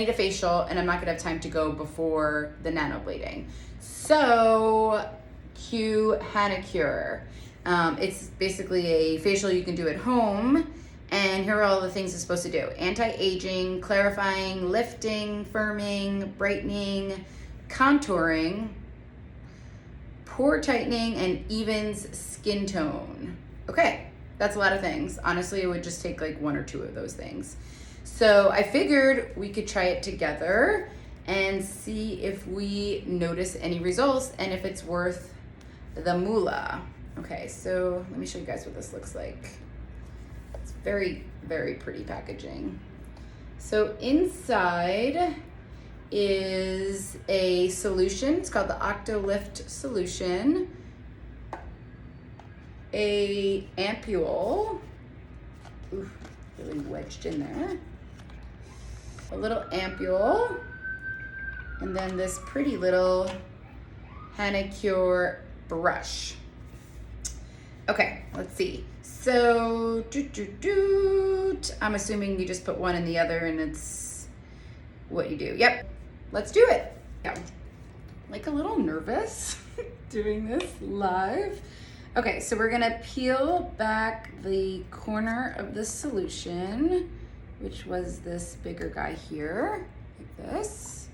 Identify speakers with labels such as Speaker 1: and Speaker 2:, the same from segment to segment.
Speaker 1: I need a facial and I'm not gonna have time to go before the nanoblading. So, cue Hanacure. It's basically a facial you can do at home. And here are all the things it's supposed to do. Anti-aging, clarifying, lifting, firming, brightening, contouring, pore tightening, and evens skin tone. Okay, that's a lot of things. Honestly, it would just take like 1 or 2 of those things. So I figured we could try it together and see if we notice any results and if it's worth the moolah. Okay, so let me show you guys what this looks like. It's very, very pretty packaging. So inside is a solution. It's called the Octolift solution. A ampule. Ooh, really wedged in there. A little ampule. And then this pretty little Hanacure brush. Okay, let's see. So, I'm assuming you just put one in the other and it's what you do. Yep, let's do it. Yeah. Like a little nervous doing this live. Okay, so we're gonna peel back the corner of the solution, which was this bigger guy here, like this.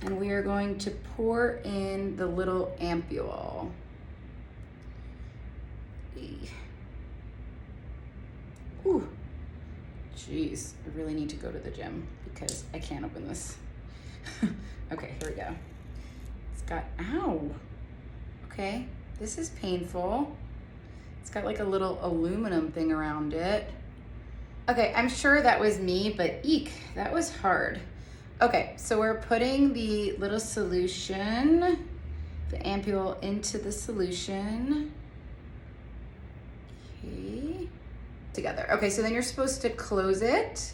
Speaker 1: And we are going to pour in the little ampule. Ooh, jeez, I really need to go to the gym because I can't open this. Okay, here we go. It's got, ow. Okay, this is painful. It's got like a little aluminum thing around it. Okay, I'm sure that was me, but eek, that was hard. Okay, so we're putting the little solution, the ampule into the solution. Okay, together. Okay, so then you're supposed to close it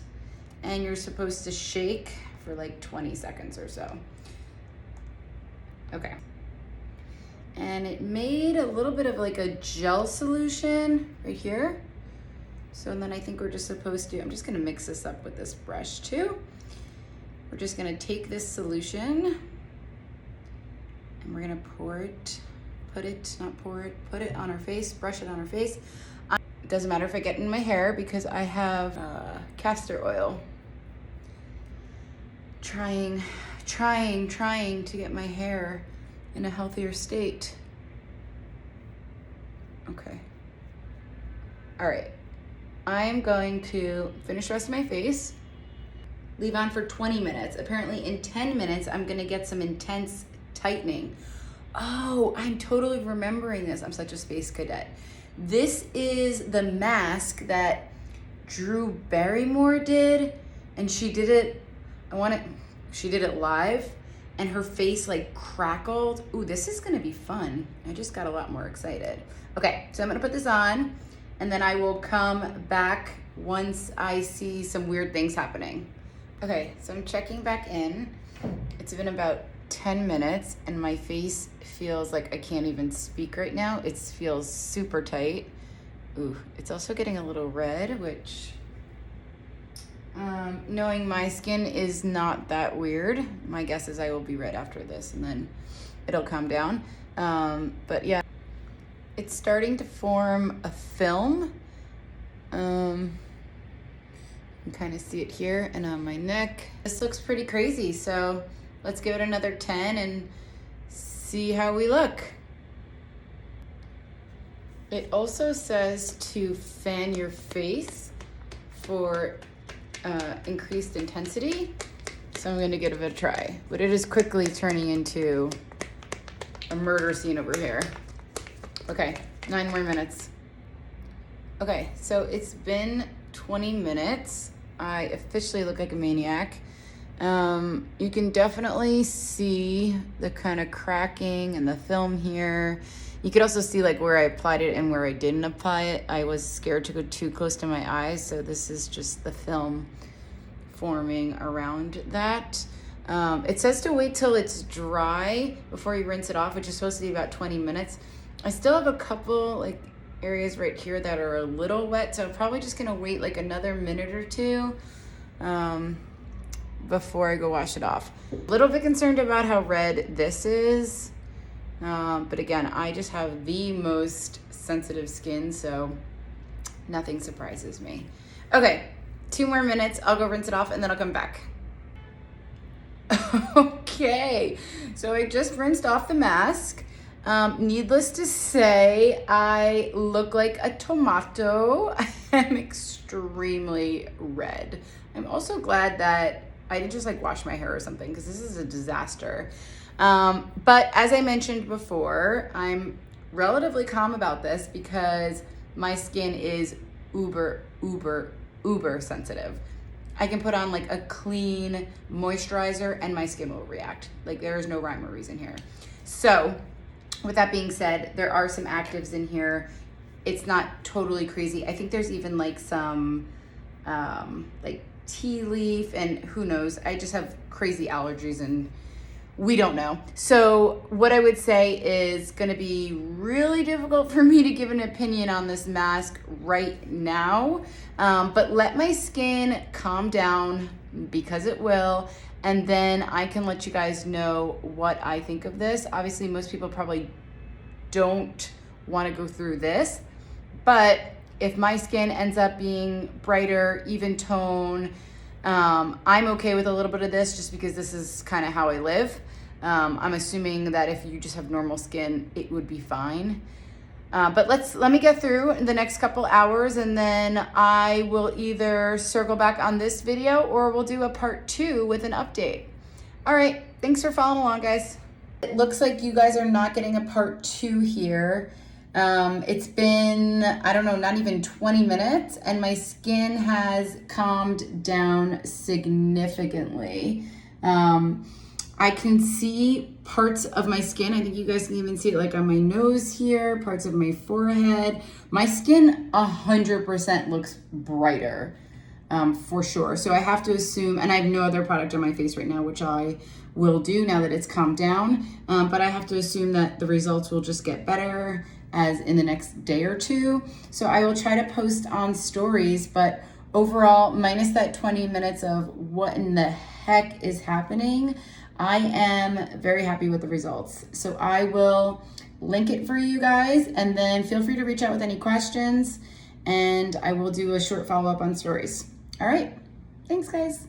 Speaker 1: and you're supposed to shake for like 20 seconds or so. Okay. And it made a little bit of like a gel solution right here. So then I think we're just supposed to, I'm just gonna mix this up with this brush too. We're just gonna take this solution and we're gonna pour it, put it on our face, brush it on our face. It doesn't matter if I get in my hair because I have castor oil. Trying to get my hair in a healthier state. Okay. All right. I'm going to finish the rest of my face, leave on for 20 minutes. Apparently in 10 minutes, I'm gonna get some intense tightening. Oh, I'm totally remembering this. I'm such a space cadet. This is the mask that Drew Barrymore did, and she did it, she did it live, and her face like crackled. Ooh, this is gonna be fun. I just got a lot more excited. Okay, so I'm gonna put this on, and then I will come back once I see some weird things happening. Okay, so I'm checking back in. It's been about 10 minutes and my face feels like I can't even speak right now. It feels super tight. Ooh, it's also getting a little red, which knowing my skin is not that weird. My guess is I will be red after this and then it'll calm down. But yeah, it's starting to form a film. You can kind of see it here and on my neck. This looks pretty crazy, so let's give it another 10 and see how we look. It also says to fan your face for increased intensity. So I'm gonna give it a try, but it is quickly turning into a murder scene over here. Okay, 9 more minutes. Okay, so it's been 20 minutes. I officially look like a maniac. You can definitely see the kind of cracking and the film here. You could also see like where I applied it and where I didn't apply it. I was scared to go too close to my eyes, so this is just the film forming around that. It says to wait till it's dry before you rinse it off, which is supposed to be about 20 minutes. I still have a couple like areas right here that are a little wet, so I'm probably just gonna wait like another minute or two. before I go wash it off. A little bit concerned about how red this is. But again, I just have the most sensitive skin, so nothing surprises me. Okay, 2 more minutes. I'll go rinse it off and then I'll come back. Okay, so I just rinsed off the mask. Needless to say, I look like a tomato. I'm extremely red. I'm also glad that I didn't just like wash my hair or something, because this is a disaster. But as I mentioned before, I'm relatively calm about this because my skin is uber sensitive. I can put on like a clean moisturizer and my skin will react. Like, there is no rhyme or reason here. So with that being said, there are some actives in here. It's not totally crazy. I think there's even like some like tea leaf, and who knows, I just have crazy allergies and we don't know. So what I would say is going to be really difficult for me to give an opinion on this mask right now, but let my skin calm down, because it will, and then I can let you guys know what I think of this. Obviously, most people probably don't want to go through this, but if my skin ends up being brighter, even tone, I'm okay with a little bit of this, just because this is kind of how I live. I'm assuming that if you just have normal skin, it would be fine. But let me get through the next couple hours, and then I will either circle back on this video or we'll do a part 2 with an update. All right, thanks for following along, guys. It looks like you guys are not getting a part 2 here. It's been, I don't know, not even 20 minutes, and my skin has calmed down significantly. I can see parts of my skin. I think you guys can even see it like on my nose here, parts of my forehead. My skin 100% looks brighter, for sure. So I have to assume, and I have no other product on my face right now, which I will do now that it's calmed down. But I have to assume that the results will just get better as in the next day or two. So I will try to post on stories, but overall, minus that 20 minutes of what in the heck is happening, I am very happy with the results. So I will link it for you guys, and then feel free to reach out with any questions, and I will do a short follow-up on stories. All right, thanks guys.